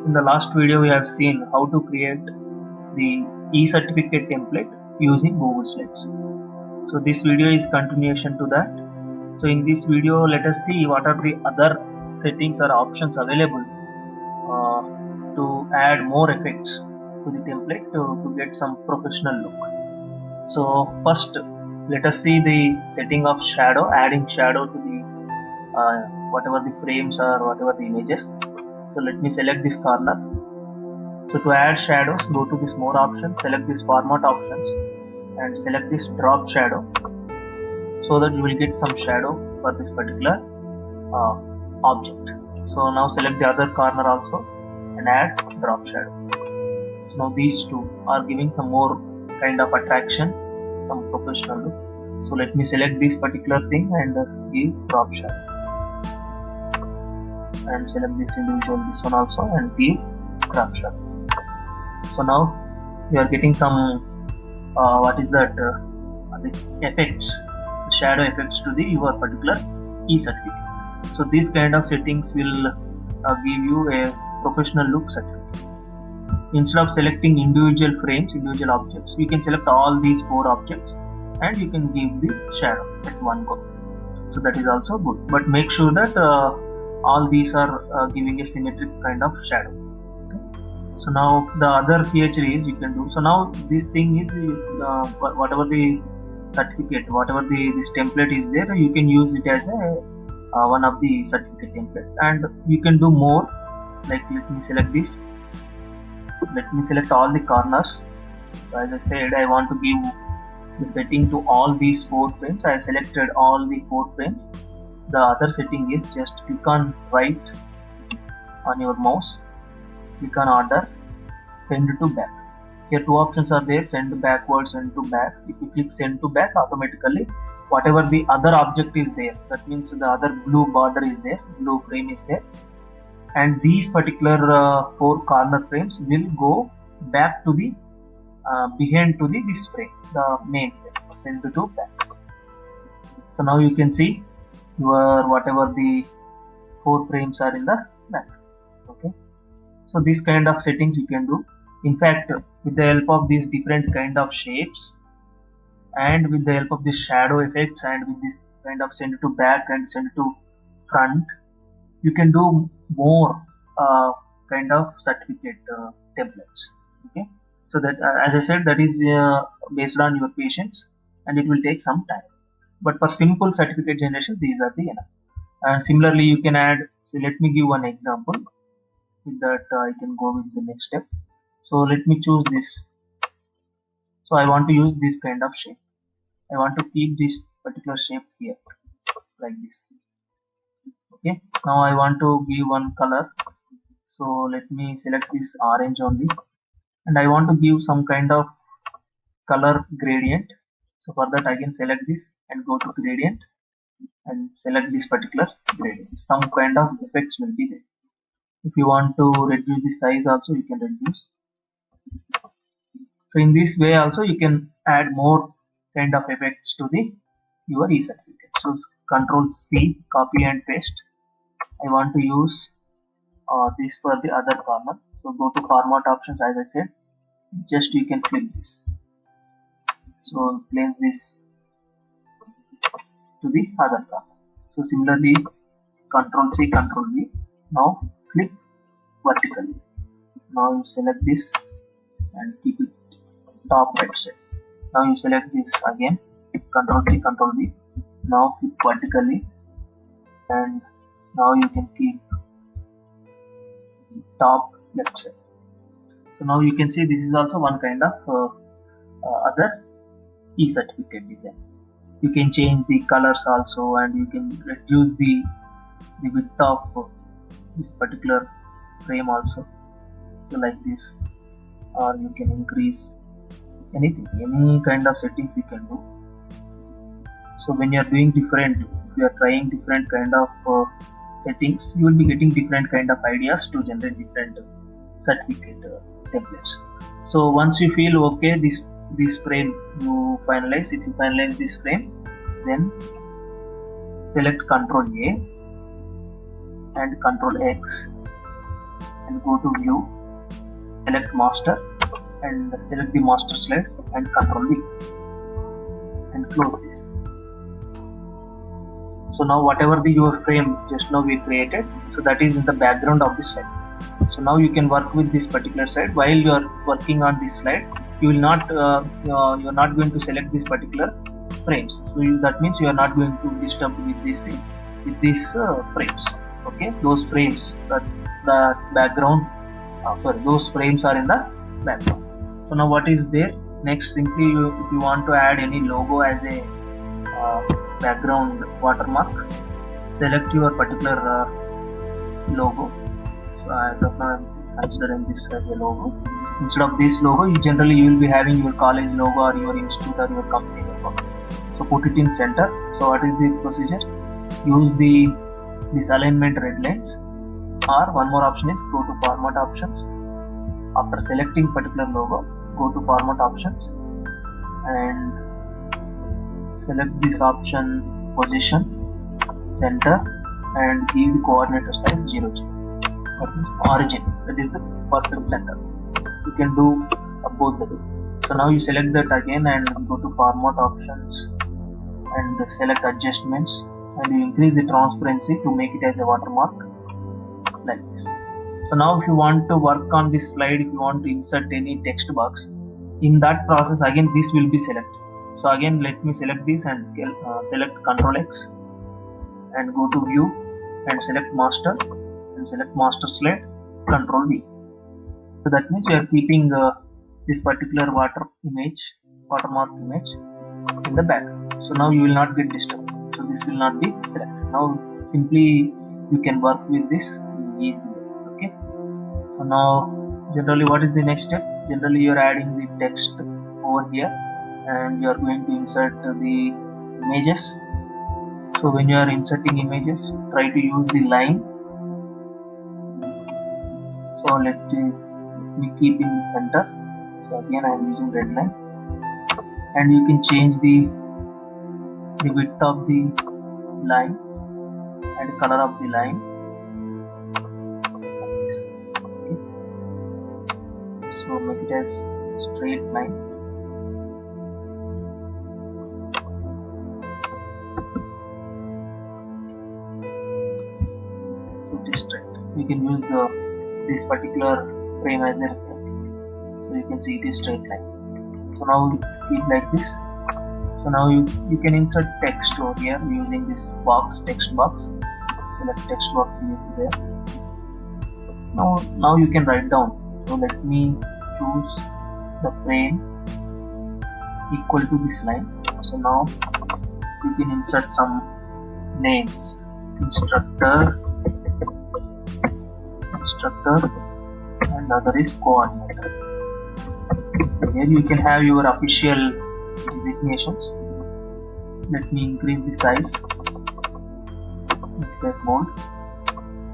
In the last video we have seen how to create the e-certificate template using Google Slides. So this video is continuation to that. So in this video let us see what are the other settings or options available to add more effects to the template to get some professional look. So first let us see the setting of shadow, adding shadow to the whatever the frames or whatever the images. So let me select this corner. So to add shadows, go to this more option, select this format options and select this drop shadow, so that you will get some shadow for this particular object. So now select the other corner also and add drop shadow. So now these two are giving some more kind of attraction, some professional look. So let me select this particular thing and give drop shadow, and select this individual, this one also, and give drop shadow. So now we are getting some what is that the effects, the shadow effects to the your particular e-certificate. So these kind of settings will give you a professional look certificate. Instead of selecting individual frames, individual objects, you can select all these 4 objects and you can give the shadow at one go. So that is also good, but make sure that all these are giving a symmetric kind of shadow. So now the other feature is you can do. So now this thing is whatever the certificate, whatever this template is there, you can use it as a one of the certificate template, and you can do more. Like let me select this. Let me select all the corners. So as I said, I want to give the setting to all these 4 frames. I have selected all the 4 frames. The other setting is just click on right on your mouse, click on order, send to back. Here 2 options are there, send backward, send to back. If you click send to back, automatically whatever the other object is there, that means the other blue border is there, blue frame is there, and these particular 4 corner frames will go back to the behind to this frame, the main frame, send to back. So now you can see your whatever the 4 frames are in the back. Okay, so this kind of settings you can do. In fact, with the help of these different kind of shapes and with the help of this shadow effects and with this kind of send to back and send to front, you can do more kind of certificate templates. Okay, so that as I said, that is based on your patience and it will take some time, but for simple certificate generation these are the enough. And similarly you can add, so let me give one example. With that I can go with the next step. So let me choose this. So I want to use this kind of shape. I want to keep this particular shape here like this. Okay, now I want to give one color. So let me select this orange only, and I want to give some kind of color gradient. So for that I can select this and go to gradient and select this particular gradient. Some kind of effects will be there. If you want to reduce the size also, you can reduce. So in this way also you can add more kind of effects to the your e-certificate. So Control C, copy and paste. I want to use this for the other corner. So go to format options, as I said, just you can fill this. So place this to the other corner. So similarly Control C, Control V. Now click vertically. Now you select this and keep it top right side. Now you select this again, Control C, Control V. Now click vertically and now you can keep top left side. So now you can see this is also one kind of other e-certificate design. You can change the colors also, and you can reduce the width of this particular frame also. So like this, or you can increase anything, any kind of settings you can do. So when you are doing different, if you are trying different kind of settings, you will be getting different kind of ideas to generate different certificate templates. So once you feel okay, this frame you finalize. If you finalize this frame, then select Ctrl A and Ctrl X and go to view, select master and select the master slide and control V and close this. So now whatever your frame just now we created, so that is in the background of the slide. So now you can work with this particular slide. While you are working on this slide, you will not you are not going to select this particular frames. So that means you are not going to disturb with these frames. Okay, those frames, the background, sorry, those frames are in the background. So now what is there next? Simply if you want to add any logo as a background watermark, select your particular logo. So as of now I'm considering this as a logo. Instead of this logo, you will be having your college logo or your institute or your company logo. So put it in center. So what is the procedure? Use this alignment red lines, or one more option is go to format options. After selecting particular logo, go to format options and select this option position, center, and give the coordinate size 0, 0. That is origin, that is the perfect center. You can do both the way. So now you select that again and go to format options and select adjustments, and you increase the transparency to make it as a watermark like this. So now if you want to work on this slide, if you want to insert any text box, in that process again this will be selected. So again let me select this and select Ctrl X and go to view and select master and select master slide, Ctrl V. So that means you are keeping this particular watermark image in the back. So now you will not get disturbed. So this will not be selected. Now simply you can work with this easily. Okay. So now generally what is the next step? Generally you are adding the text over here and you are going to insert the images. So when you are inserting images, try to use the line. So let me keep in the center. So again I am using red line, and you can change the width of the line and color of the line. Okay. So make it as straight line. So it is straight. We can use this particular frame as a reference. So you can see it is straight line. So now keep like this. So now you can insert text over here using this box, text box. Select text box there. Now you can write down. So let me choose the frame equal to this line. So now you can insert some names. Instructor, and other is coordinator. Here you can have your official designations. Let me increase the size. That mode.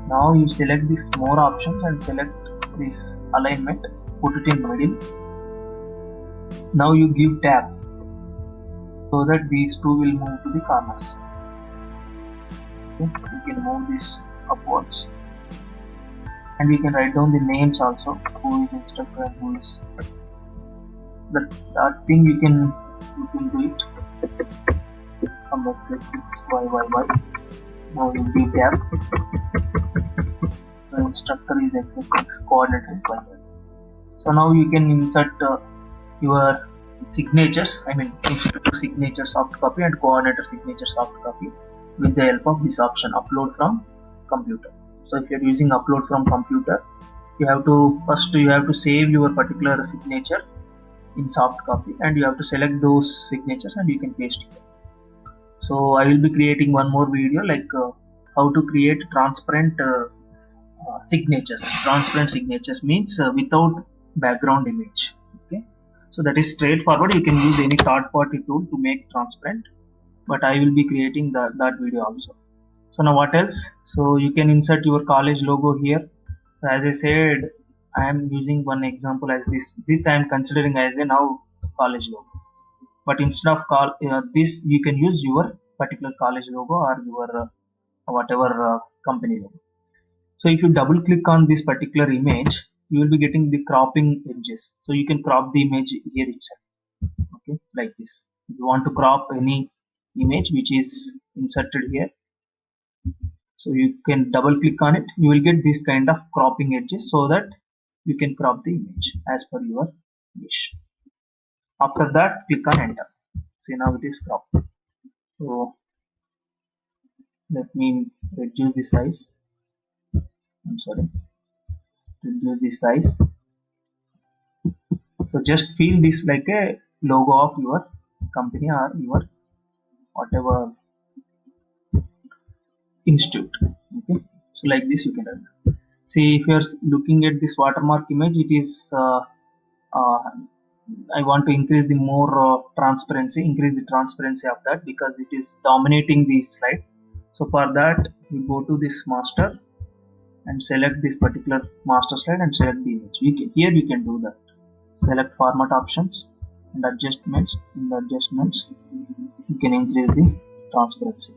Now you select these more options and select this alignment. Put it in middle. Now you give tab so that these two will move to the corners. Okay. You can move this upwards, and we can write down the names also. Who is instructor and who is that thing. You can do it. Some like this y. Now you give tab. The instructor is x, coordinator is y. So now you can insert your signatures. I mean instructor signature soft copy and coordinator signature soft copy with the help of this option, upload from computer. So if you are using upload from computer, you have to save your particular signature in soft copy, and you have to select those signatures and you can paste it. So I will be creating one more video like how to create transparent signatures. Transparent signatures means without background image. Okay, so that is straightforward. You can use any third party tool to make transparent, but I will be creating that video also. So now what else? So you can insert your college logo here. As I said, I am using one example as this I am considering as a now college logo, but instead of this, you can use your particular college logo or your whatever company logo. So if you double click on this particular image, you will be getting the cropping edges. So you can crop the image here itself. Okay, like this. If you want to crop any image which is inserted here, so you can double click on it. You will get this kind of cropping edges so that you can crop the image as per your wish. After that, click on enter. See, now it is cropped. So let me reduce the size. I'm sorry, reduce the size. So just feel this like a logo of your company or your whatever institute. Okay, so like this you can do. See, if you are looking at this watermark image, it is uh, I want to increase the more transparency, increase the transparency of that because it is dominating the slide. So for that, you go to this master and select this particular master slide and select the image. Here you can do that. Select format options and adjustments. In the adjustments, you can increase the transparency.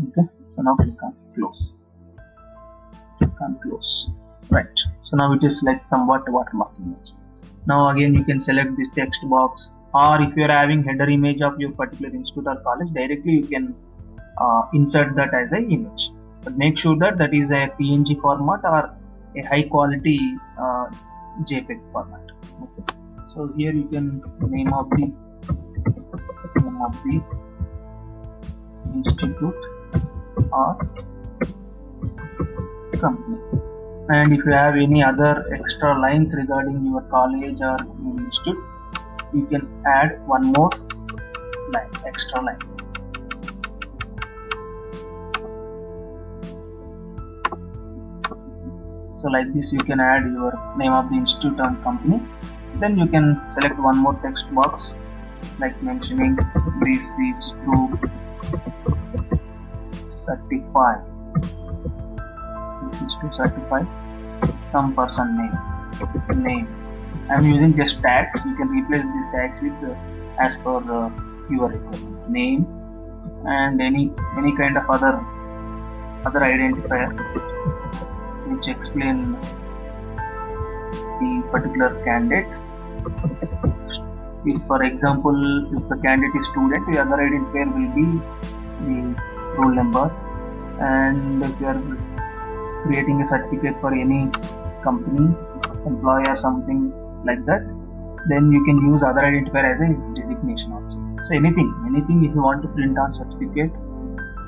Okay, so now click on close. Click on close. Right. So now it is like somewhat watermark image. Now again you can select this text box, or if you are having header image of your particular institute or college, directly you can insert that as an image. But make sure that that is a PNG format or a high quality JPEG format. Okay. So here you can name of the institute or company. And if you have any other extra lines regarding your college or institute, you can add one more line, extra line. So like this you can add your name of the institute and company. Then you can select one more text box like mentioning this is to certify. This is to certify some person name. I am using just tags. You can replace these tags with as per your requirement, name and any kind of other identifier which explain the particular candidate. If for example, if the candidate is student, the other identifier will be the roll number, and if you are creating a certificate for any company, employee or something like that, then you can use other identifier as a designation also. So anything if you want to print on certificate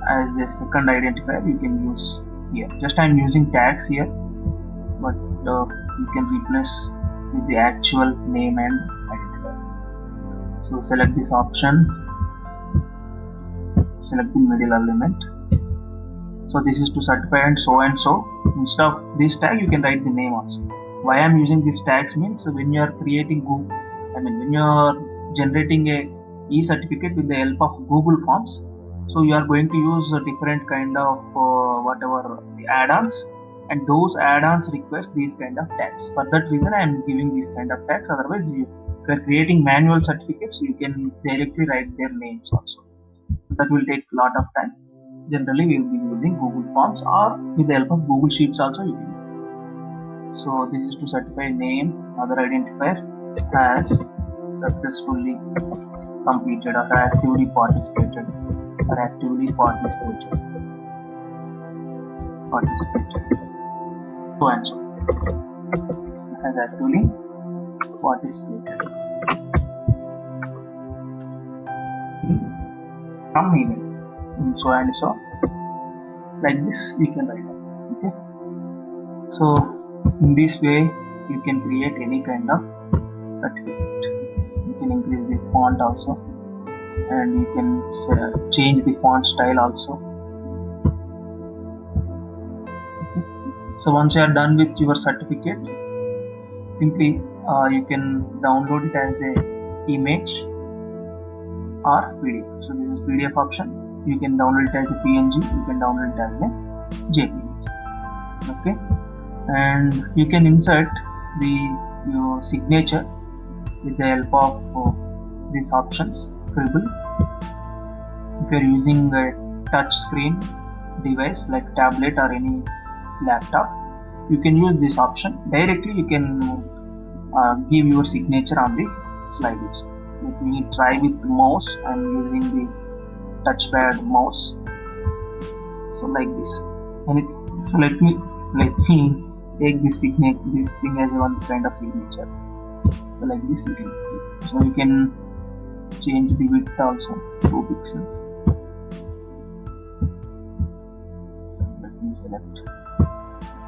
as a second identifier, you can use here. Just I am using tags here, but you can replace with the actual name and identifier. So select this option, select the middle element. So this is to certify and so. Instead of this tag, you can write the name also. Why I am using these tags means when you are creating Google, when you are generating a e-certificate with the help of Google Forms, so you are going to use a different kind of whatever the add-ons, and those add-ons request these kind of tags. For that reason, I am giving these kind of tags. Otherwise, if you are creating manual certificates, you can directly write their names also. That will take a lot of time. Generally, we will be using Google Forms or with the help of Google Sheets also you can use. So this is to certify name, other identifier has successfully completed or actively participated so and so has actively participated in some event in so and so. Like this you can write it. Okay, so in this way you can create any kind of certificate. You can increase the font also, and you can change the font style also. Okay. So once you are done with your certificate, simply you can download it as a image or PDF. So this is PDF option. You can download it as a PNG, you can download it as a JPG. Okay, and you can insert your signature with the help of these options: scribble, If you're using a touch screen device like tablet or any laptop, you can use this option. Directly you can give your signature on the slide itself. Let me try with mouse. I'm using the touchpad mouse. So like this. And so let me take this thing as one kind of signature. So like this you can. So you can change the width also 2 pixels. Let me select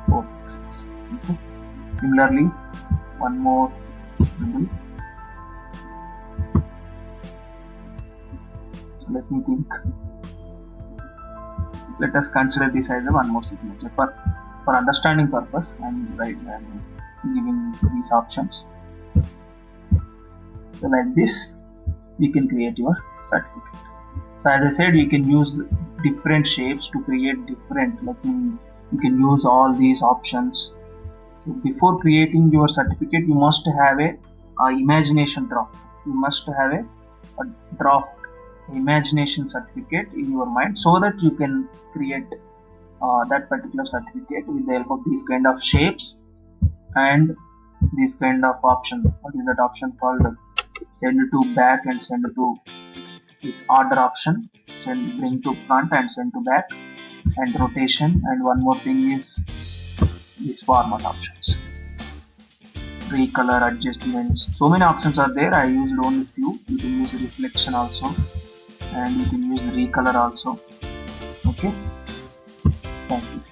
4 pixels. Okay. Similarly, one more symbol. So let me think. Let us consider this as a one more signature. For understanding purpose, I'm giving these options. So like this, you can create your certificate. So as I said, you can use different shapes to create different. You can use all these options. So before creating your certificate, you must have a imagination draft. You must have a draft imagination certificate in your mind, so that you can create that particular certificate with the help of these kind of shapes and this kind of option. What is that option called? Send to back and send to this order option. Send, bring to front and send to back, and rotation. And one more thing is these format options. Recolor adjustments. So many options are there. I used only few. You can use reflection also, and you can use recolor also. Okay. Thank you.